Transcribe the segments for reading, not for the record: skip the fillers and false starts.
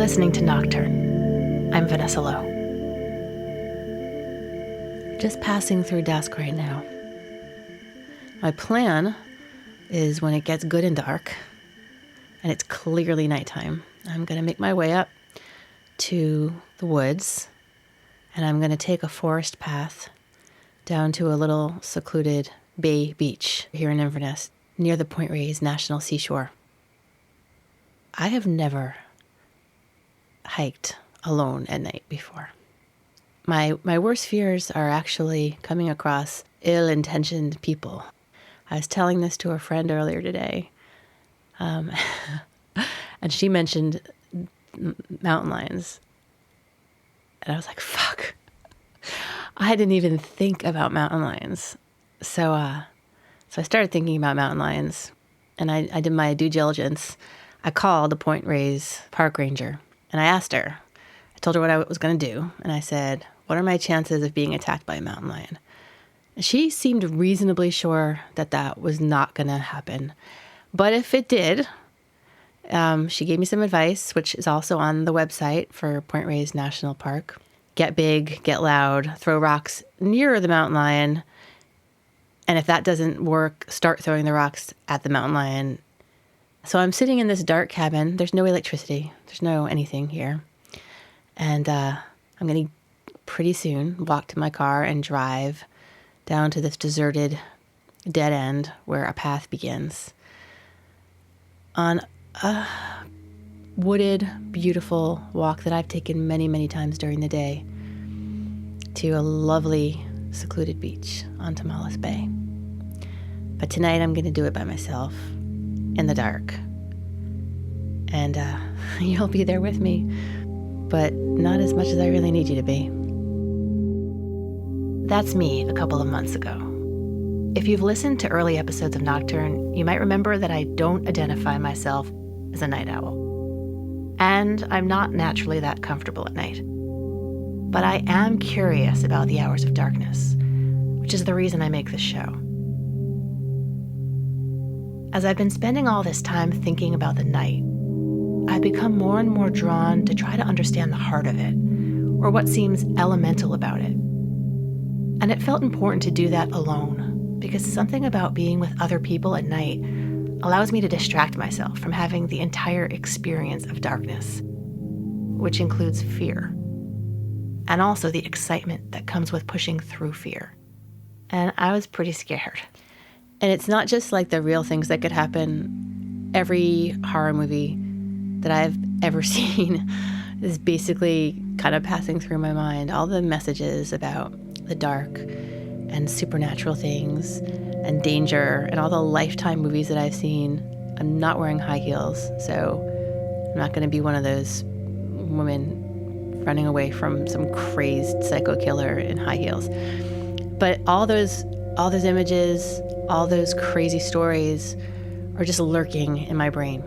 listening to Nocturne. I'm Vanessa Lowe. Just passing through dusk right now. My plan is when it gets good and dark, and it's clearly nighttime, I'm going to make my way up to the woods, and I'm going to take a forest path down to a little secluded bay beach here in Inverness, near the Point Reyes National Seashore. I have never hiked alone at night before. My worst fears are actually coming across ill-intentioned people. I was telling this to a friend earlier today, and she mentioned mountain lions. And I was like, fuck. I didn't even think about mountain lions. So I started thinking about mountain lions, and I did my due diligence. I called the Point Reyes park ranger, and I asked her. I told her what I was going to do, and I said, what are my chances of being attacked by a mountain lion? And she seemed reasonably sure that was not going to happen. But if it did, she gave me some advice, which is also on the website for Point Reyes National Park. Get big, get loud, throw rocks near the mountain lion. And if that doesn't work, start throwing the rocks at the mountain lion. So I'm sitting in this dark cabin. There's no electricity. There's no anything here. And I'm going to pretty soon walk to my car and drive down to this deserted dead end where a path begins on a wooded, beautiful walk that I've taken many, many times during the day to a lovely, secluded beach on Tomales Bay. But tonight I'm going to do it by myself in the dark. And you'll be there with me, but not as much as I really need you to be. That's me a couple of months ago. If you've listened to early episodes of Nocturne, you might remember that I don't identify myself as a night owl. And I'm not naturally that comfortable at night. But I am curious about the hours of darkness, which is the reason I make this show. As I've been spending all this time thinking about the night, I've become more and more drawn to try to understand the heart of it, or what seems elemental about it. And it felt important to do that alone, because something about being with other people at night allows me to distract myself from having the entire experience of darkness, which includes fear, and also the excitement that comes with pushing through fear. And I was pretty scared. And it's not just like the real things that could happen. Every horror movie that I've ever seen is basically kind of passing through my mind. All the messages about the dark and supernatural things and danger and all the Lifetime movies that I've seen. I'm not wearing high heels, so I'm not going to be one of those women running away from some crazed psycho killer in high heels. But all those images, all those crazy stories are just lurking in my brain.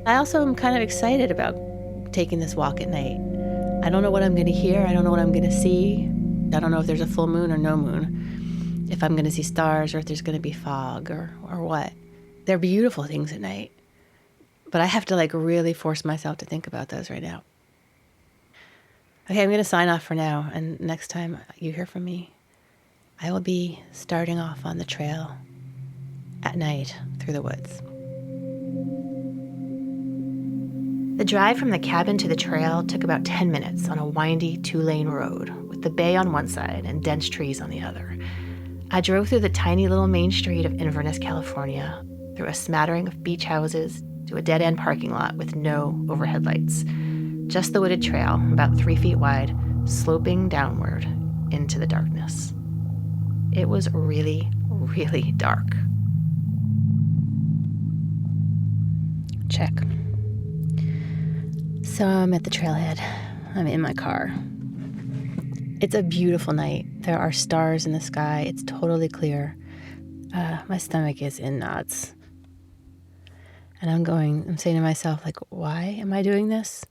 I also am kind of excited about taking this walk at night. I don't know what I'm going to hear. I don't know what I'm going to see. I don't know if there's a full moon or no moon, if I'm going to see stars or if there's going to be fog or what. They're beautiful things at night, but I have to really force myself to think about those right now. Okay, I'm going to sign off for now, and next time you hear from me, I will be starting off on the trail at night through the woods. The drive from the cabin to the trail took about 10 minutes on a windy 2-lane road with the bay on one side and dense trees on the other. I drove through the tiny little main street of Inverness, California, through a smattering of beach houses to a dead-end parking lot with no overhead lights. Just the wooded trail, about 3 feet wide, sloping downward into the darkness. It was really, really dark. Check. So I'm at the trailhead. I'm in my car. It's a beautiful night. There are stars in the sky. It's totally clear. My stomach is in knots. And I'm saying to myself, why am I doing this?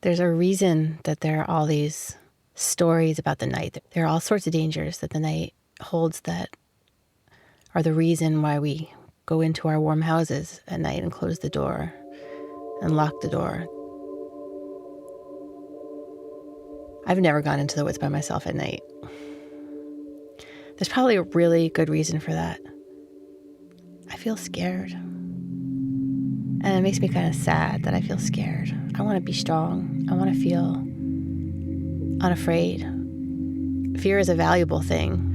There's a reason that there are all these stories about the night. There are all sorts of dangers that the night holds that are the reason why we go into our warm houses at night and close the door. and lock the door. I've never gone into the woods by myself at night. There's probably a really good reason for that. I feel scared. And it makes me kind of sad that I feel scared. I want to be strong. I want to feel unafraid. Fear is a valuable thing.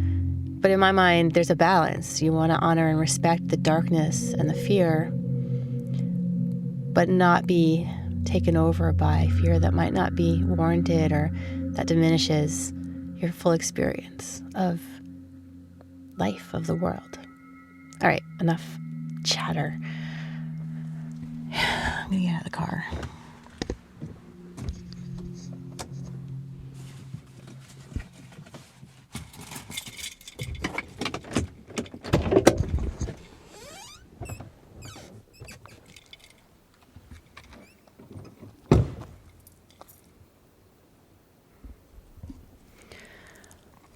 But in my mind, there's a balance. You want to honor and respect the darkness and the fear, but not be taken over by fear that might not be warranted or that diminishes your full experience of life, of the world. All right, enough chatter. I'm gonna get out of the car.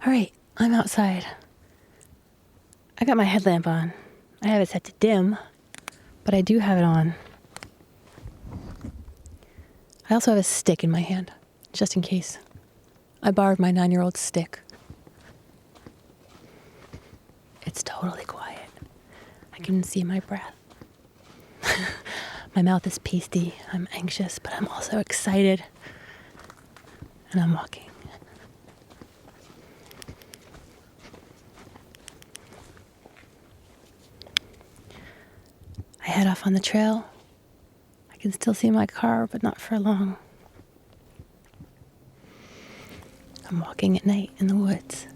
All right, I'm outside. I got my headlamp on. I have it set to dim, but I do have it on. I also have a stick in my hand, just in case. I borrowed my 9-year-old's stick. It's totally quiet. I can see my breath. My mouth is pasty. I'm anxious, but I'm also excited. And I'm walking. I head off on the trail. I can still see my car, but not for long. I'm walking at night in the woods.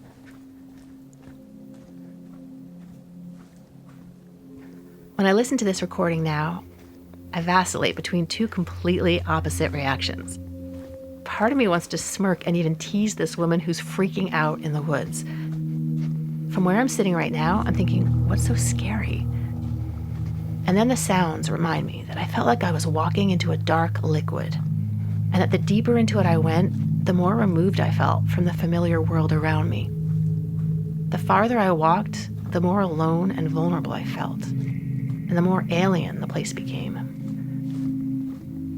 When I listen to this recording now, I vacillate between two completely opposite reactions. Part of me wants to smirk and even tease this woman who's freaking out in the woods. From where I'm sitting right now, I'm thinking, what's so scary? And then the sounds remind me that I felt like I was walking into a dark liquid, and that the deeper into it I went, the more removed I felt from the familiar world around me. The farther I walked, the more alone and vulnerable I felt, and the more alien the place became.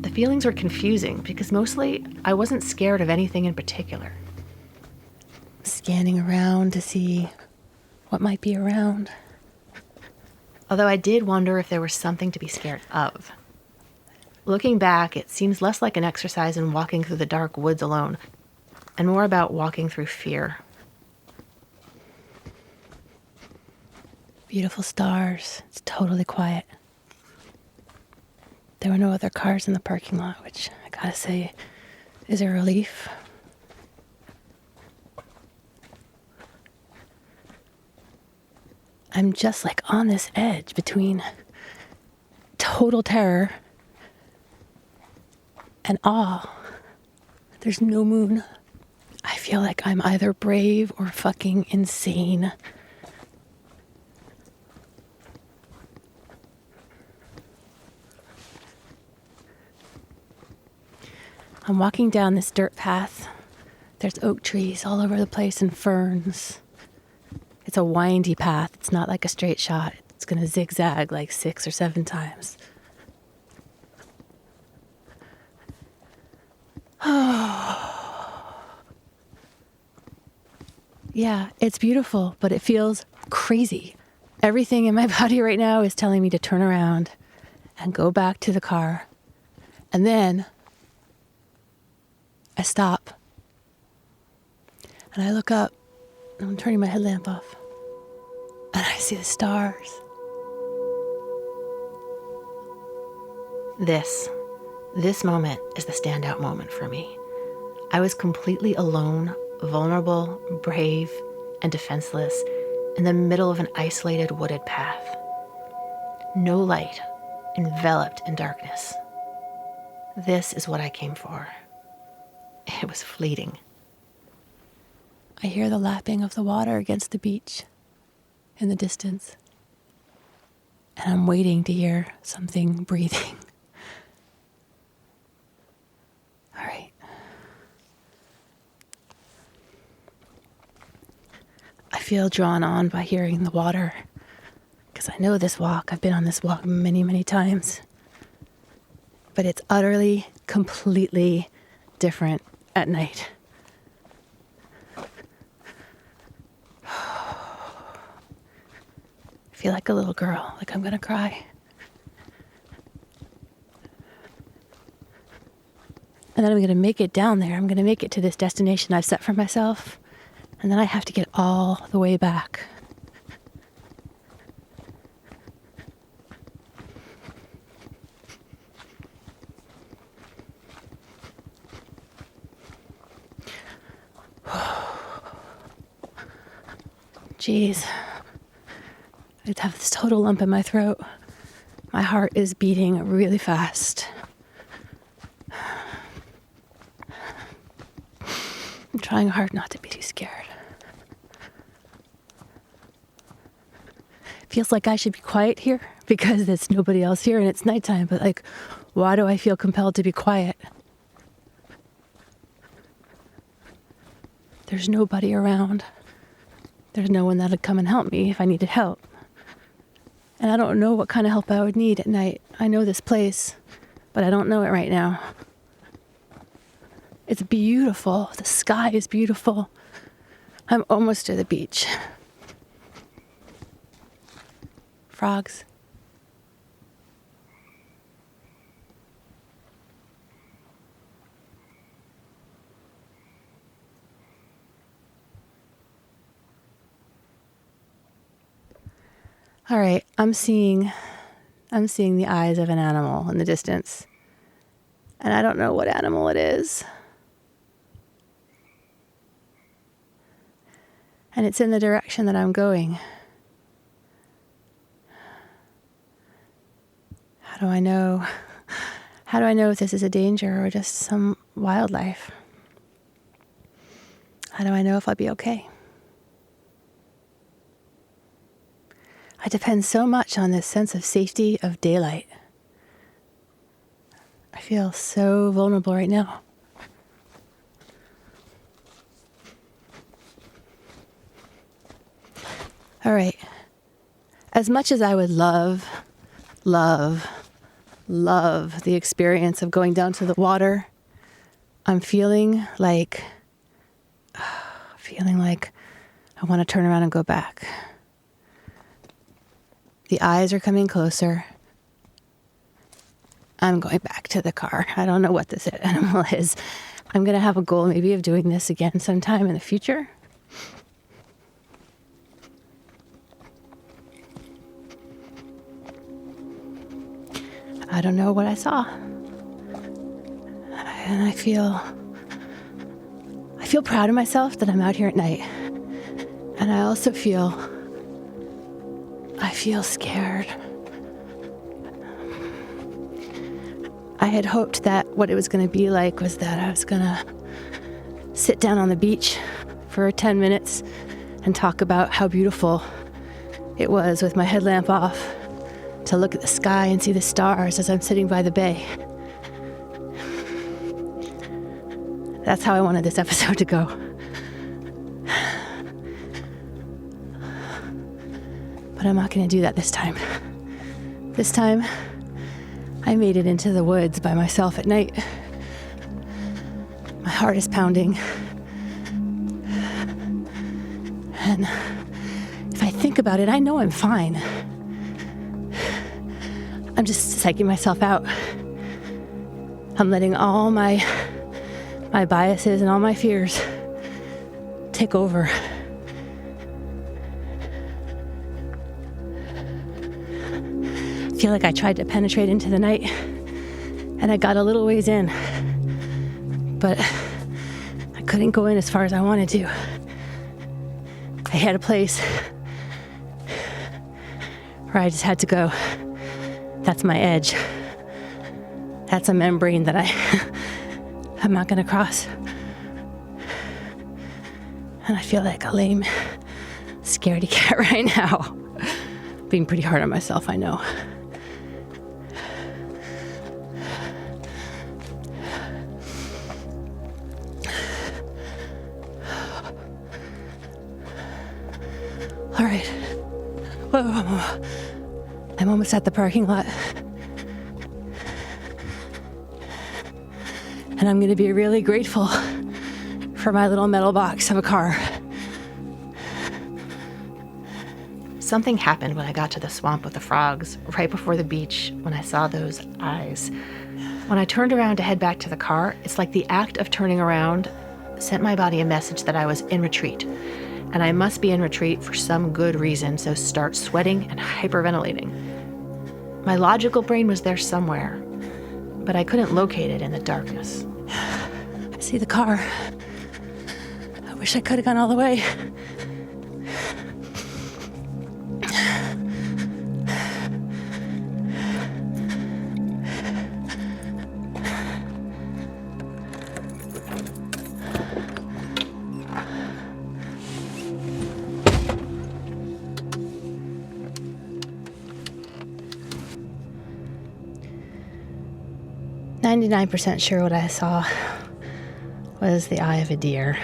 The feelings were confusing because mostly I wasn't scared of anything in particular. Scanning around to see what might be around. Although I did wonder if there was something to be scared of. Looking back, it seems less like an exercise in walking through the dark woods alone, and more about walking through fear. Beautiful stars. It's totally quiet. There were no other cars in the parking lot, which I gotta say is a relief. I'm just like on this edge between total terror and awe. There's no moon. I feel like I'm either brave or fucking insane. I'm walking down this dirt path. There's oak trees all over the place and ferns. It's a windy path. It's not like a straight shot. It's going to zigzag like 6 or 7 times. Yeah, it's beautiful, but it feels crazy. Everything in my body right now is telling me to turn around and go back to the car. And then I stop. And I look up. I'm turning my headlamp off. And I see the stars. This moment is the standout moment for me. I was completely alone, vulnerable, brave, and defenseless in the middle of an isolated wooded path. No light, enveloped in darkness. This is what I came for. It was fleeting. I hear the lapping of the water against the beach in the distance. And I'm waiting to hear something breathing. All right. I feel drawn on by hearing the water because I know this walk. I've been on this walk many, many times. but it's utterly, completely different at night. I feel like a little girl, like I'm gonna cry. And then I'm gonna make it down there. I'm gonna make it to this destination I've set for myself. And then I have to get all the way back. Jeez. I have this total lump in my throat. My heart is beating really fast. I'm trying hard not to be too scared. Feels like I should be quiet here because there's nobody else here and it's nighttime, but like, why do I feel compelled to be quiet? There's nobody around. There's no one that'd come and help me if I needed help. And I don't know what kind of help I would need at night. I know this place, but I don't know it right now. It's beautiful. The sky is beautiful. I'm almost to the beach. Frogs. All right, I'm seeing the eyes of an animal in the distance. And I don't know what animal it is. And it's in the direction that I'm going. How do I know? How do I know if this is a danger or just some wildlife? How do I know if I'll be okay? I depend so much on this sense of safety of daylight. I feel so vulnerable right now. All right. As much as I would love the experience of going down to the water, I'm feeling like I want to turn around and go back. The eyes are coming closer. I'm going back to the car. I don't know what this animal is. I'm going to have a goal maybe of doing this again sometime in the future. I don't know what I saw. And I feel proud of myself that I'm out here at night. And I also feel scared. I had hoped that what it was going to be like was that I was going to sit down on the beach for 10 minutes and talk about how beautiful it was with my headlamp off, to look at the sky and see the stars as I'm sitting by the bay. That's how I wanted this episode to go. But I'm not going to do that this time. This time, I made it into the woods by myself at night. My heart is pounding. And if I think about it, I know I'm fine. I'm just psyching myself out. I'm letting all my biases and all my fears take over. I feel like I tried to penetrate into the night and I got a little ways in, but I couldn't go in as far as I wanted to. I had a place where I just had to go. That's my edge. That's a membrane that I'm not going to cross. And I feel like a lame, scaredy cat right now. Being pretty hard on myself, I know. All right. Whoa. I'm almost at the parking lot. And I'm going to be really grateful for my little metal box of a car. Something happened when I got to the swamp with the frogs, right before the beach, when I saw those eyes. When I turned around to head back to the car, it's like the act of turning around sent my body a message that I was in retreat. And I must be in retreat for some good reason, so start sweating and hyperventilating. My logical brain was there somewhere, but I couldn't locate it in the darkness. I see the car. I wish I could have gone all the way. "99% sure what I saw was the eye of a deer.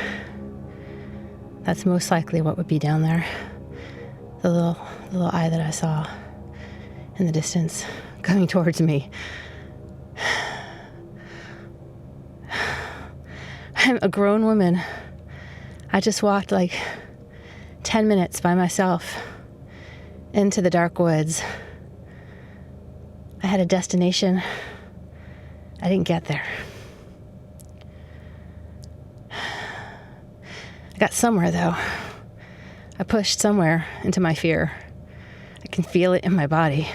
That's most likely what would be down there. The little eye that I saw in the distance coming towards me. I'm a grown woman. I just walked like 10 minutes by myself into the dark woods. I had a destination. I didn't get there. I got somewhere, though. I pushed somewhere into my fear. I can feel it in my body.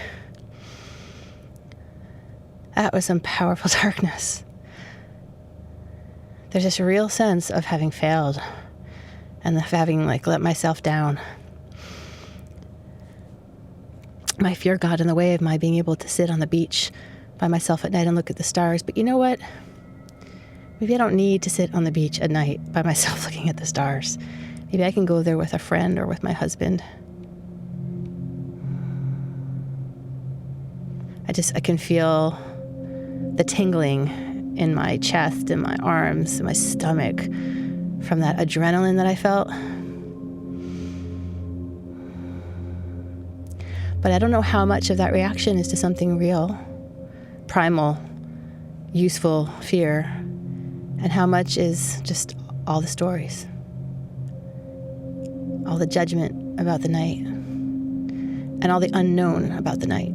That was some powerful darkness. There's this real sense of having failed and of having let myself down. My fear got in the way of my being able to sit on the beach by myself at night and look at the stars. But you know what? Maybe I don't need to sit on the beach at night by myself looking at the stars. Maybe I can go there with a friend or with my husband. I can feel the tingling in my chest and my arms and my stomach from that adrenaline that I felt. But I don't know how much of that reaction is to something real, primal, useful fear, and how much is just all the stories, all the judgment about the night, and all the unknown about the night.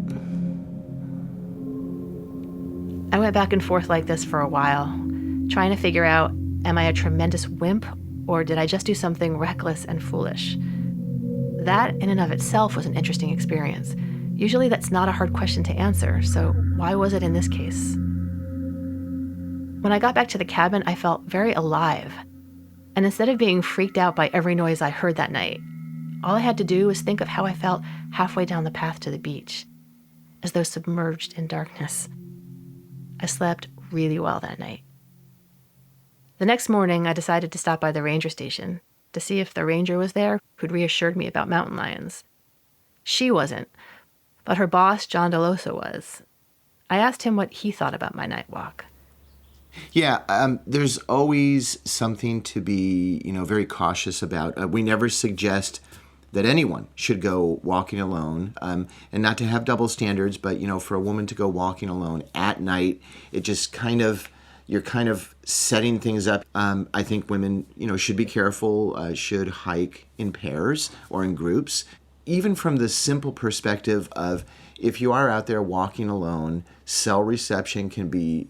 I went back and forth like this for a while, trying to figure out, am I a tremendous wimp, or did I just do something reckless and foolish? That, in and of itself, was an interesting experience. Usually that's not a hard question to answer, so why was it in this case? When I got back to the cabin, I felt very alive. And instead of being freaked out by every noise I heard that night, all I had to do was think of how I felt halfway down the path to the beach, as though submerged in darkness. I slept really well that night. The next morning, I decided to stop by the ranger station to see if the ranger was there who'd reassured me about mountain lions. She wasn't, but her boss, John DeLosa, was. I asked him what he thought about my night walk. Yeah, there's always something to be, very cautious about. We never suggest that anyone should go walking alone, and not to have double standards, but, for a woman to go walking alone at night, it just you're kind of setting things up. I think women, should be careful, should hike in pairs or in groups. Even from the simple perspective of if you are out there walking alone, cell reception can be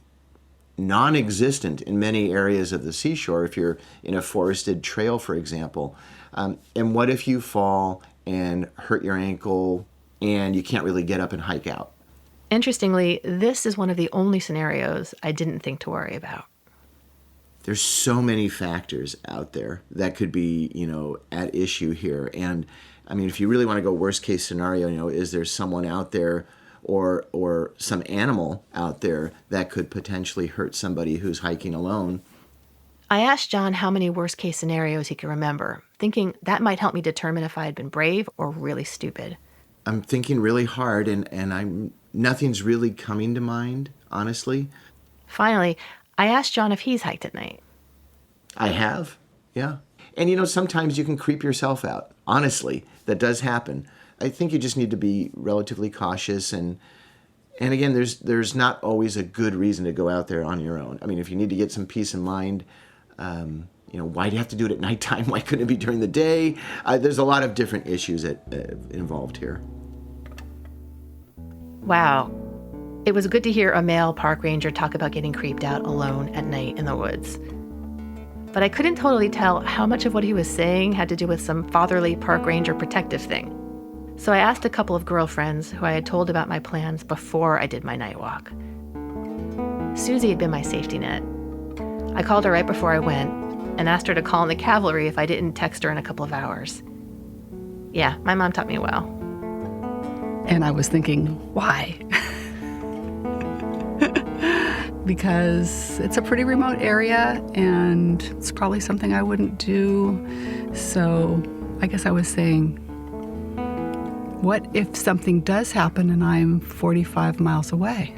non-existent in many areas of the seashore if you're in a forested trail, for example. And what if you fall and hurt your ankle and you can't really get up and hike out? Interestingly, this is one of the only scenarios I didn't think to worry about. There's so many factors out there that could be, at issue here. And I mean, if you really want to go worst case scenario, is there someone out there or some animal out there that could potentially hurt somebody who's hiking alone? I asked John how many worst case scenarios he could remember, thinking that might help me determine if I had been brave or really stupid. I'm thinking really hard, and nothing's really coming to mind, honestly. Finally, I asked John if he's hiked at night. I have, yeah. And sometimes you can creep yourself out. Honestly, that does happen. I think you just need to be relatively cautious and And again, there's not always a good reason to go out there on your own. I mean, if you need to get some peace of mind, why do you have to do it at nighttime? Why couldn't it be during the day? There's a lot of different issues involved here. Wow. It was good to hear a male park ranger talk about getting creeped out alone at night in the woods. But I couldn't totally tell how much of what he was saying had to do with some fatherly park ranger protective thing. So I asked a couple of girlfriends who I had told about my plans before I did my night walk. Susie had been my safety net. I called her right before I went and asked her to call in the cavalry if I didn't text her in a couple of hours. Yeah, my mom taught me well. And I was thinking, why? Because it's a pretty remote area and it's probably something I wouldn't do. So I guess I was saying, what if something does happen and I'm 45 miles away?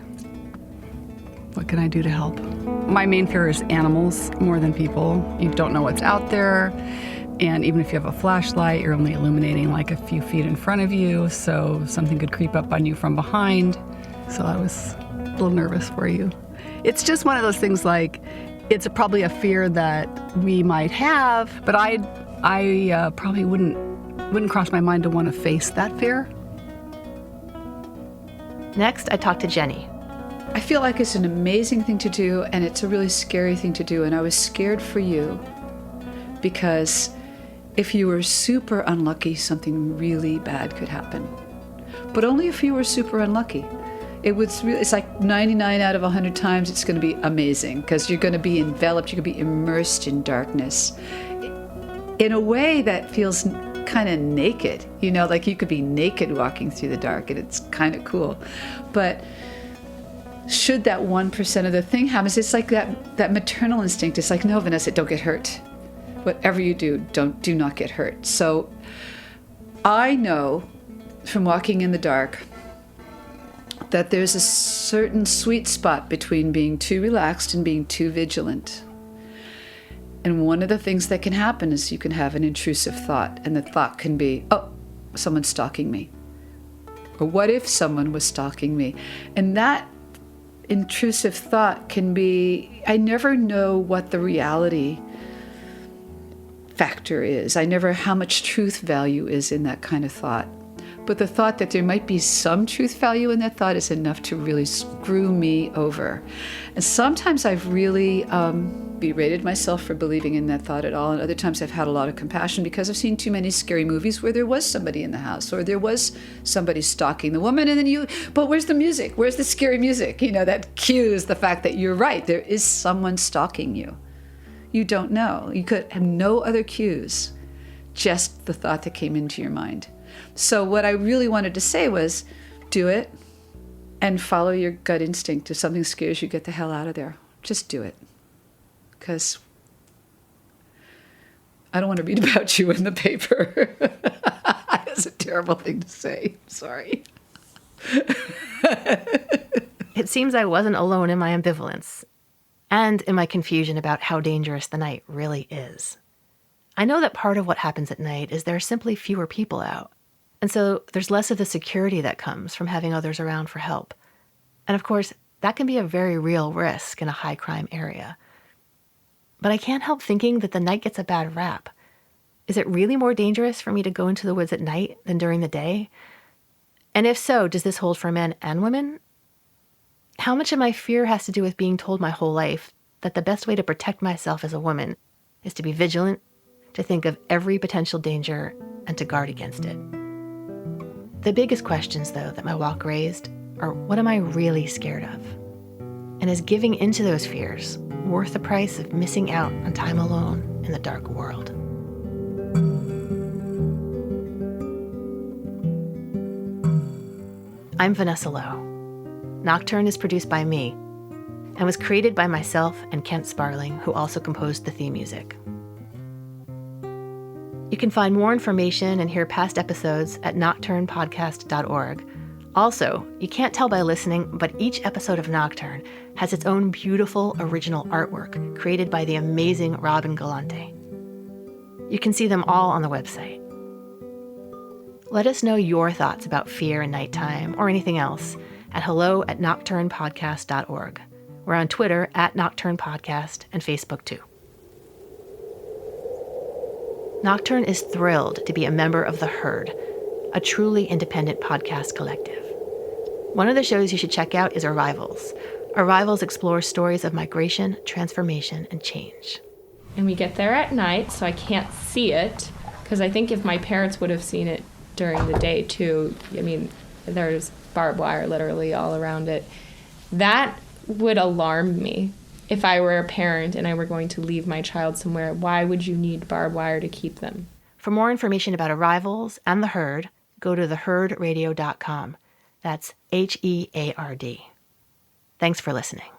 What can I do to help? My main fear is animals more than people. You don't know what's out there. And even if you have a flashlight, you're only illuminating like a few feet in front of you. So something could creep up on you from behind. So I was a little nervous for you. It's just one of those things like, it's probably a fear that we might have, but I probably wouldn't cross my mind to want to face that fear. Next, I talked to Jenny. I feel like it's an amazing thing to do, and it's a really scary thing to do, and I was scared for you because if you were super unlucky, something really bad could happen. But only if you were super unlucky. It's like 99 out of 100 times it's going to be amazing because you're going to be enveloped, you're going to be immersed in darkness in a way that feels kind of naked, like you could be naked walking through the dark, and it's kind of cool. But should that 1% of the thing happen, it's like that maternal instinct. It's like, no, Vanessa, don't get hurt. Whatever you do, do not get hurt. So I know from walking in the dark that there's a certain sweet spot between being too relaxed and being too vigilant. And one of the things that can happen is you can have an intrusive thought, and the thought can be, oh, someone's stalking me. Or what if someone was stalking me? And that intrusive thought can be, I never know what the reality factor is. I never how much truth value is in that kind of thought. But the thought that there might be some truth value in that thought is enough to really screw me over. And sometimes I've really berated myself for believing in that thought at all. And other times I've had a lot of compassion because I've seen too many scary movies where there was somebody in the house or there was somebody stalking the woman. And then but where's the music? Where's the scary music? That cues the fact that you're right. There is someone stalking you. You don't know. You could have no other cues, just the thought that came into your mind. So what I really wanted to say was, do it and follow your gut instinct. If something scares you, get the hell out of there. Just do it. Because I don't want to read about you in the paper. That's a terrible thing to say. Sorry. It seems I wasn't alone in my ambivalence and in my confusion about how dangerous the night really is. I know that part of what happens at night is there are simply fewer people out. And so there's less of the security that comes from having others around for help. And of course, that can be a very real risk in a high crime area. But I can't help thinking that the night gets a bad rap. Is it really more dangerous for me to go into the woods at night than during the day? And if so, does this hold for men and women? How much of my fear has to do with being told my whole life that the best way to protect myself as a woman is to be vigilant, to think of every potential danger, and to guard against it? The biggest questions, though, that my walk raised are, what am I really scared of? And is giving into those fears worth the price of missing out on time alone in the dark world? I'm Vanessa Lowe. Nocturne is produced by me and was created by myself and Kent Sparling, who also composed the theme music. You can find more information and hear past episodes at nocturnepodcast.org. Also, you can't tell by listening, but each episode of Nocturne has its own beautiful original artwork created by the amazing Robin Galante. You can see them all on the website. Let us know your thoughts about fear and nighttime or anything else at hello@nocturnepodcast.org. We're on Twitter @NocturnePodcast and Facebook too. Nocturne is thrilled to be a member of The Herd, a truly independent podcast collective. One of the shows you should check out is Arrivals. Arrivals explores stories of migration, transformation, and change. And we get there at night, so I can't see it, because I think if my parents would have seen it during the day too, I mean, there's barbed wire literally all around it. That would alarm me. If I were a parent and I were going to leave my child somewhere, why would you need barbed wire to keep them? For more information about Arrivals and The Herd, go to theherdradio.com. That's HEARD. Thanks for listening.